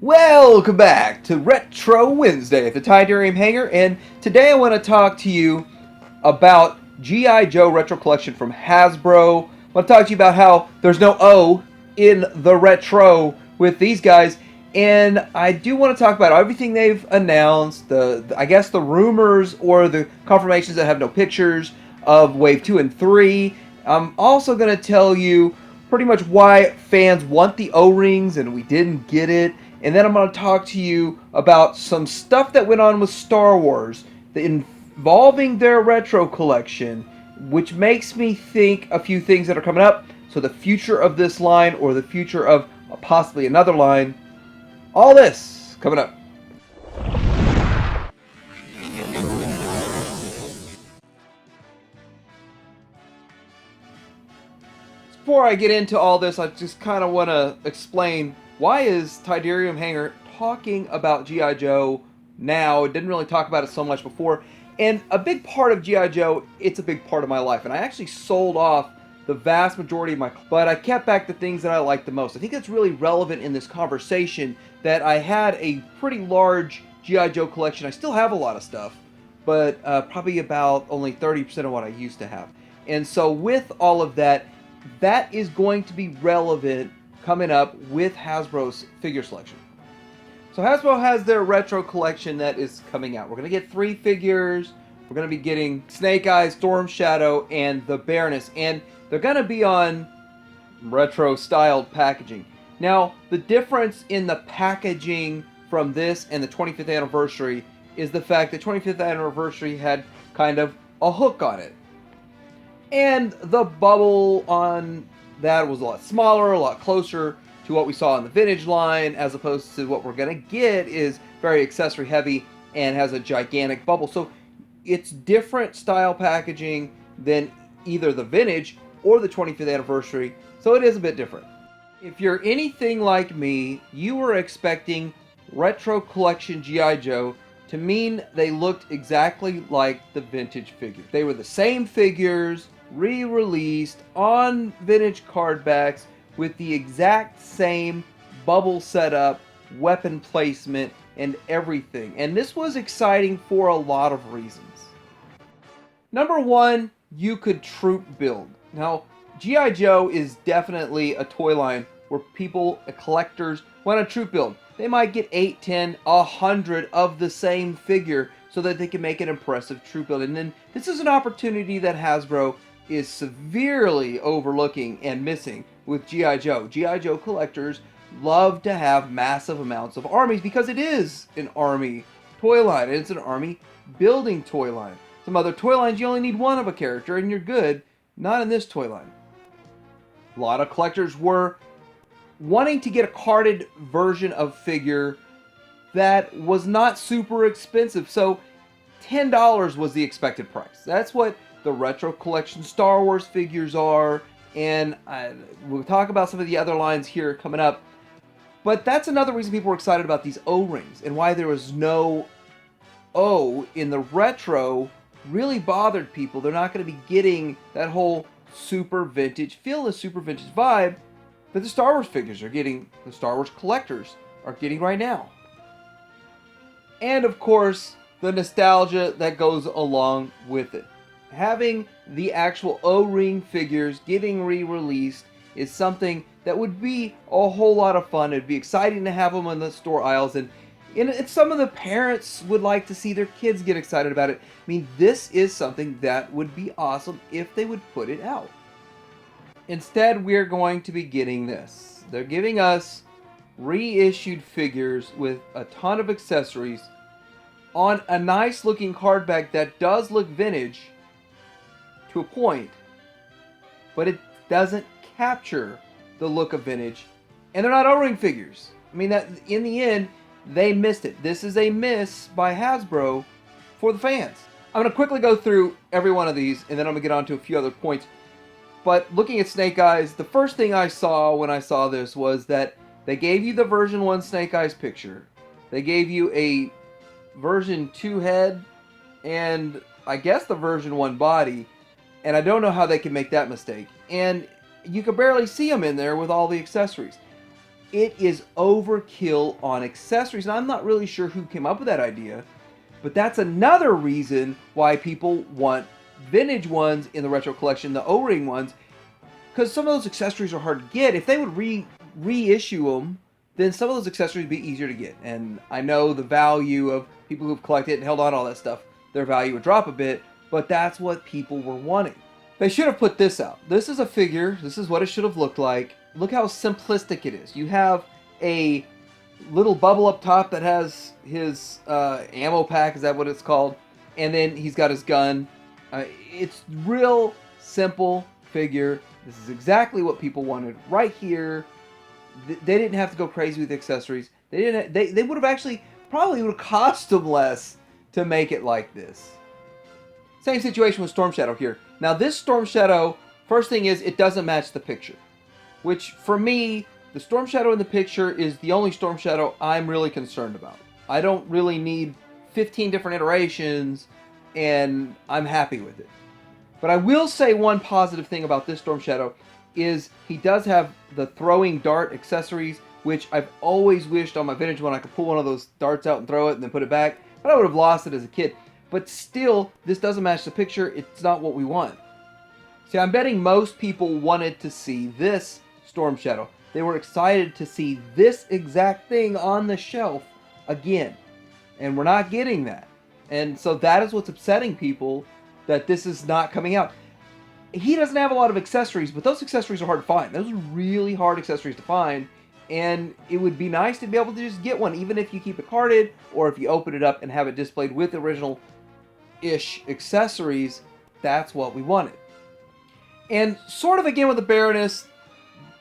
Welcome back to Retro Wednesday at the Titanium Hangar, and today I want to talk to you about G.I. Joe Retro Collection from Hasbro. I want to talk to you about how there's no O in the retro with these guys, and I do want to talk about everything they've announced, I guess the rumors or the confirmations that have no pictures of Wave 2 and 3. I'm also going to tell you pretty much why fans want the O-rings and we didn't get it. And then I'm going to talk to you about some stuff that went on with Star Wars involving their retro collection, which makes me think a few things that are coming up. So the future of this line or the future of possibly another line. All this coming up. Before I get into all this, I just kind of want to explain why is Titanium Hangar talking about G.I. Joe now. It didn't really talk about it so much before. And a big part of G.I. Joe, it's a big part of my life. And I actually sold off the vast majority of my, but I kept back the things that I liked the most. I think that's really relevant in this conversation that I had a pretty large G.I. Joe collection. I still have a lot of stuff, but probably about only 30% of what I used to have. And so with all of that, that is going to be relevant coming up with Hasbro's figure selection. So Hasbro has their retro collection that is coming out. We're going to get 3 figures. We're going to be getting Snake Eyes, Storm Shadow, and the Baroness. And they're going to be on retro-styled packaging. Now, the difference in the packaging from this and the 25th anniversary is the fact that 25th anniversary had kind of a hook on it. And the bubble on that was a lot smaller, a lot closer to what we saw in the vintage line, as opposed to what we're going to get is very accessory heavy and has a gigantic bubble. So it's different style packaging than either the vintage or the 25th anniversary, so it is a bit different. If you're anything like me, you were expecting retro collection G.I. Joe to mean they looked exactly like the vintage figures. They were the same figures, re-released on vintage card backs with the exact same bubble setup, weapon placement, and everything. And this was exciting for a lot of reasons. Number one, you could troop build. Now, G.I. Joe is definitely a toy line where people, collectors, want to troop build. They might get 8, 10, 100 of the same figure so that they can make an impressive troop build. And then this is an opportunity that Hasbro is severely overlooking and missing with G.I. Joe. G.I. Joe collectors love to have massive amounts of armies because it is an army toy line. It's an army building toy line. Some other toy lines, you only need one of a character and you're good. Not in this toy line. A lot of collectors were wanting to get a carded version of figure that was not super expensive. So $10 was the expected price. That's what the retro collection Star Wars figures are, and we'll talk about some of the other lines here coming up. But that's another reason people were excited about these O-rings and why there was no O in the retro really bothered people. They're not going to be getting that whole super vintage feel, the super vintage vibe that the Star Wars figures are getting, the Star Wars collectors are getting right now. And of course, the nostalgia that goes along with it. Having the actual O-ring figures getting re-released is something that would be a whole lot of fun. It'd be exciting to have them on the store aisles, and some of the parents would like to see their kids get excited about it. I mean, this is something that would be awesome if they would put it out. Instead, we're going to be getting this. They're giving us reissued figures with a ton of accessories on a nice looking card back that does look vintage to a point, but it doesn't capture the look of vintage, and they're not O-ring figures. I mean, that in the end, they missed it. This is a miss by Hasbro for the fans. I'm going to quickly go through every one of these, and then I'm going to get on to a few other points. But looking at Snake Eyes, the first thing I saw when I saw this was that they gave you the version 1 Snake Eyes picture. They gave you a version 2 head, and I guess the version 1 body. And I don't know how they can make that mistake. And you could barely see them in there with all the accessories. it is overkill on accessories. And I'm not really sure who came up with that idea, but that's another reason why people want vintage ones in the retro collection, the O-ring ones, because some of those accessories are hard to get. If they would reissue them, then some of those accessories would be easier to get. And I know the value of people who've collected and held on to all that stuff, their value would drop a bit, but that's what people were wanting. They should have put this out. This is a figure. This is what it should have looked like. Look how simplistic it is. You have a little bubble up top that has his ammo pack, is that what it's called? And then he's got his gun. It's real simple figure. This is exactly what people wanted right here. They didn't have to go crazy with accessories. They would have actually probably would have cost them less to make it like this. Same situation with Storm Shadow here. Now this Storm Shadow, first thing is it doesn't match the picture, which for me, the Storm Shadow in the picture is the only Storm Shadow I'm really concerned about. I don't really need 15 different iterations, and I'm happy with it. But I will say one positive thing about this Storm Shadow is he does have the throwing dart accessories, which I've always wished on my vintage one I could pull one of those darts out and throw it and then put it back, but I would have lost it as a kid. But still, this doesn't match the picture. It's not what we want. See, I'm betting most people wanted to see this Storm Shadow. They were excited to see this exact thing on the shelf again. And we're not getting that. And so that is what's upsetting people, that this is not coming out. He doesn't have a lot of accessories, but those accessories are hard to find. Those are really hard accessories to find. And it would be nice to be able to just get one, even if you keep it carded, or if you open it up and have it displayed with original-ish accessories. That's what we wanted. And sort of again with the Baroness,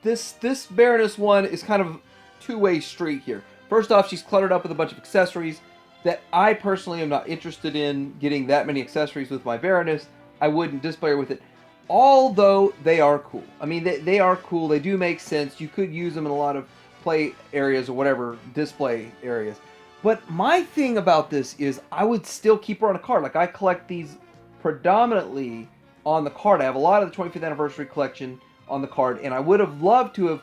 this Baroness one is kind of a two-way street here. First off, she's cluttered up with a bunch of accessories that I personally am not interested in getting that many accessories with my Baroness. I wouldn't display her with it, although they are cool. I mean, they are cool. They do make sense. You could use them in a lot of play areas or whatever, display areas. But my thing about this is I would still keep her on a card. Like, I collect these predominantly on the card. I have a lot of the 25th anniversary collection on the card, and I would have loved to have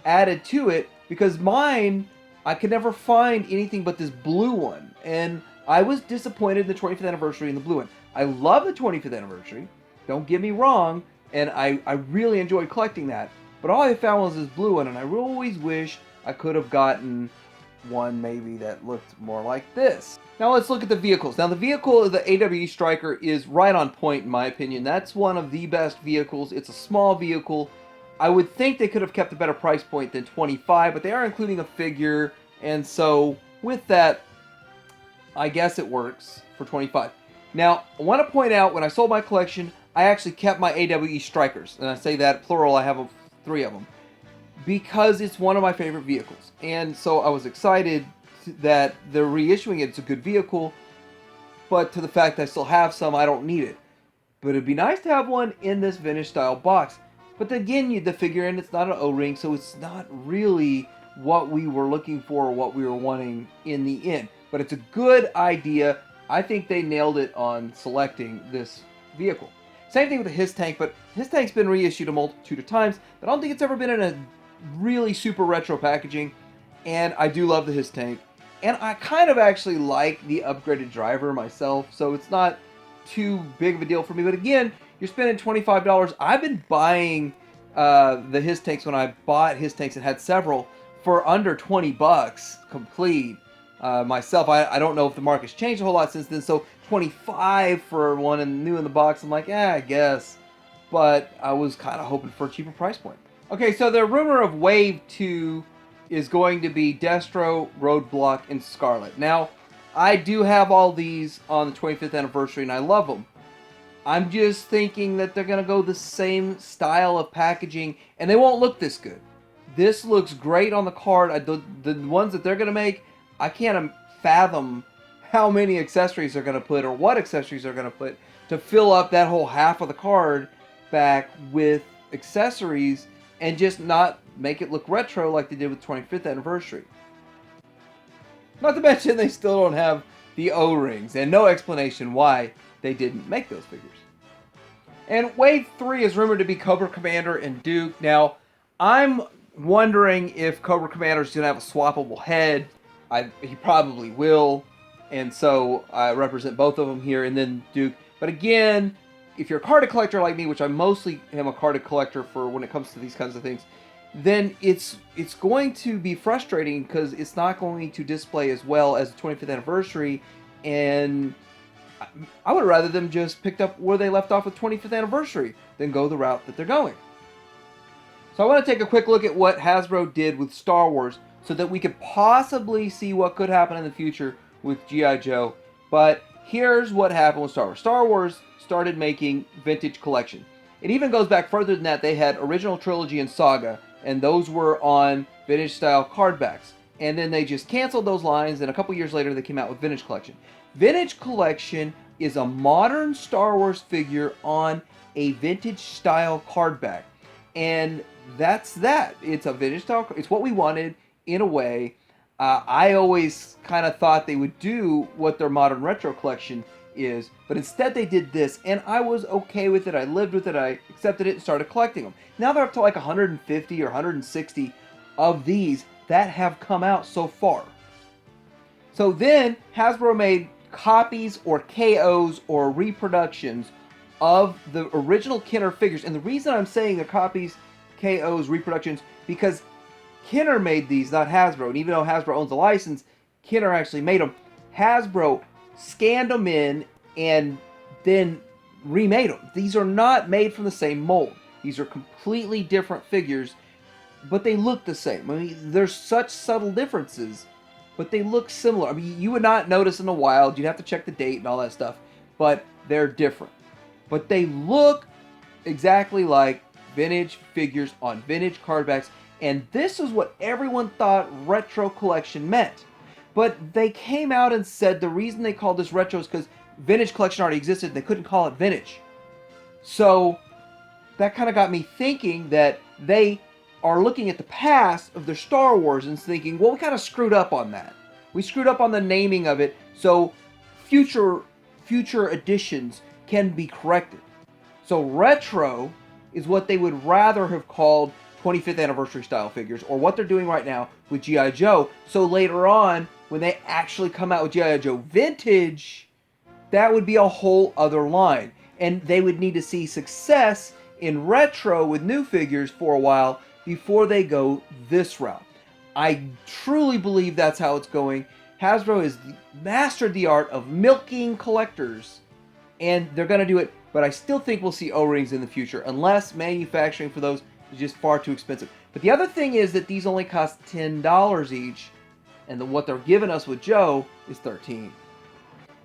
added to it, because mine, I could never find anything but this blue one, and I was disappointed in the 25th anniversary and the blue one. I love the 25th anniversary, don't get me wrong, and I really enjoyed collecting that, but all I found was this blue one, and I always wish I could have gotten one maybe that looked more like this. Now let's look at the vehicles. Now the vehicle of the AWE Striker is right on point in my opinion. That's one of the best vehicles. It's a small vehicle. I would think they could have kept a better price point than $25, but they are including a figure, and so with that, I guess it works for $25. Now, I want to point out, when I sold my collection, I actually kept my AWE Strikers, and I say that plural, I have 3 of them, because it's one of my favorite vehicles. And so I was excited that they're reissuing it. It's a good vehicle, but to the fact that I still have some, I don't need it. But it'd be nice to have one in this vintage style box. But again, the figure, and it's not an O-ring, so it's not really what we were looking for or what we were wanting in the end. But it's a good idea. I think they nailed it on selecting this vehicle. Same thing with the His Tank, but His Tank's been reissued a multitude of times, but I don't think it's ever been in a really super retro packaging, and I do love the His Tank. And I kind of actually like the upgraded driver myself, so it's not too big of a deal for me. But again, you're spending $25. I've been buying the His Tanks when I bought His Tanks and had several for under 20 bucks complete myself. I don't know if the market's changed a whole lot since then, so 25 for one and new in the box, I'm like, I guess. But I was kind of hoping for a cheaper price point. Okay, so the rumor of Wave 2 is going to be Destro, Roadblock, and Scarlet. Now, I do have all these on the 25th anniversary, and I love them. I'm just thinking that they're going to go the same style of packaging, and they won't look this good. This looks great on the card. The ones that they're going to make, I can't fathom how many accessories they're going to put, or what accessories they're going to put, to fill up that whole half of the card back with accessories, and just not make it look retro like they did with 25th anniversary. Not to mention they still don't have the O-rings, and no explanation why they didn't make those figures. And Wave 3 is rumored to be Cobra Commander and Duke. Now, I'm wondering if Cobra Commander is going to have a swappable head. He probably will, and so I represent both of them here, and then Duke. But again, if you're a carded collector like me, which I mostly am a carded collector for when it comes to these kinds of things, then it's going to be frustrating because it's not going to display as well as the 25th anniversary, and I would rather them just picked up where they left off with 25th anniversary than go the route that they're going. So I want to take a quick look at what Hasbro did with Star Wars so that we could possibly see what could happen in the future with G.I. Joe. But here's what happened with Star Wars. Star Wars started making vintage collection. It even goes back further than that. They had original trilogy and saga, and those were on vintage style card backs. And then they just canceled those lines, and a couple years later they came out with vintage collection. Vintage collection is a modern Star Wars figure on a vintage style card back. And that's that. It's a vintage style. It's what we wanted in a way. I always kind of thought they would do what their modern retro collection is, but instead they did this, and I was okay with it. I lived with it. I accepted it and started collecting them. Now they're up to like 150 or 160 of these that have come out so far. So then Hasbro made copies or KOs or reproductions of the original Kenner figures. And the reason I'm saying they're copies, KOs, reproductions, because Kenner made these, not Hasbro. And even though Hasbro owns the license, Kenner actually made them. Hasbro scanned them in and then remade them. These are not made from the same mold. These are completely different figures, but they look the same. I mean, there's such subtle differences, but they look similar. I mean, you would not notice in the wild. You'd have to check the date and all that stuff, but they're different. But they look exactly like vintage figures on vintage card backs, and this is what everyone thought retro collection meant. But they came out and said the reason they called this retro is because vintage collection already existed and they couldn't call it vintage. So that kind of got me thinking that they are looking at the past of their Star Wars and thinking, well, we kind of screwed up on that. We screwed up on the naming of it, so future editions can be corrected. So retro is what they would rather have called 25th anniversary style figures, or what they're doing right now with G.I. Joe. So later on, when they actually come out with G.I. Joe Vintage, that would be a whole other line. And they would need to see success in retro with new figures for a while before they go this route. I truly believe that's how it's going. Hasbro has mastered the art of milking collectors, and they're going to do it, but I still think we'll see O-rings in the future, unless manufacturing for those is just far too expensive. But the other thing is that these only cost $10 each, and what they're giving us with Joe is $13.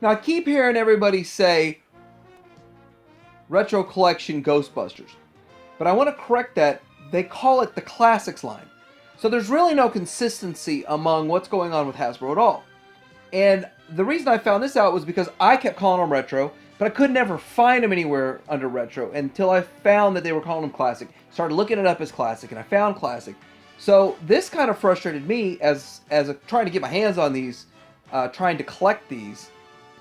Now, I keep hearing everybody say Retro Collection Ghostbusters, but I want to correct that. They call it the Classics line. So there's really no consistency among what's going on with Hasbro at all. And the reason I found this out was because I kept calling them Retro, but I could never find them anywhere under Retro until I found that they were calling them Classic. Started looking it up as Classic, and I found Classic. So this kind of frustrated me as trying to get my hands on these, trying to collect these.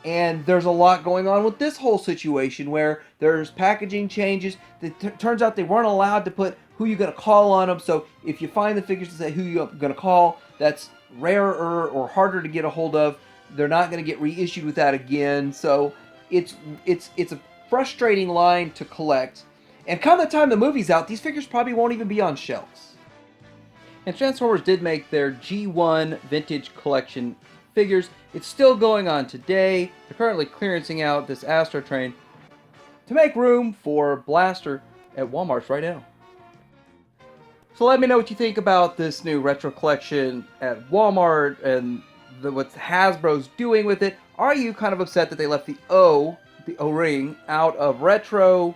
And there's a lot going on with this whole situation where there's packaging changes. It turns out they weren't allowed to put who you're going to call on them. So if you find the figures that say who you're going to call, that's rarer or harder to get a hold of. They're not going to get reissued with that again. So it's a frustrating line to collect. And come the time the movie's out, these figures probably won't even be on shelves. And Transformers did make their G1 Vintage Collection figures. It's still going on today. They're currently clearancing out this Astro train to make room for Blaster at Walmart right now. So let me know what you think about this new retro collection at Walmart and what Hasbro's doing with it. Are you kind of upset that they left the O-ring out of retro?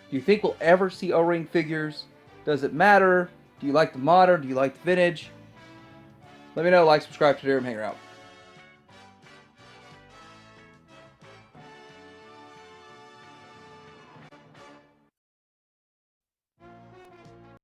Do you think we'll ever see O-ring figures? Does it matter? Do you like the modern? Do you like the vintage? Let me know. Like, subscribe to Darum Hanger out.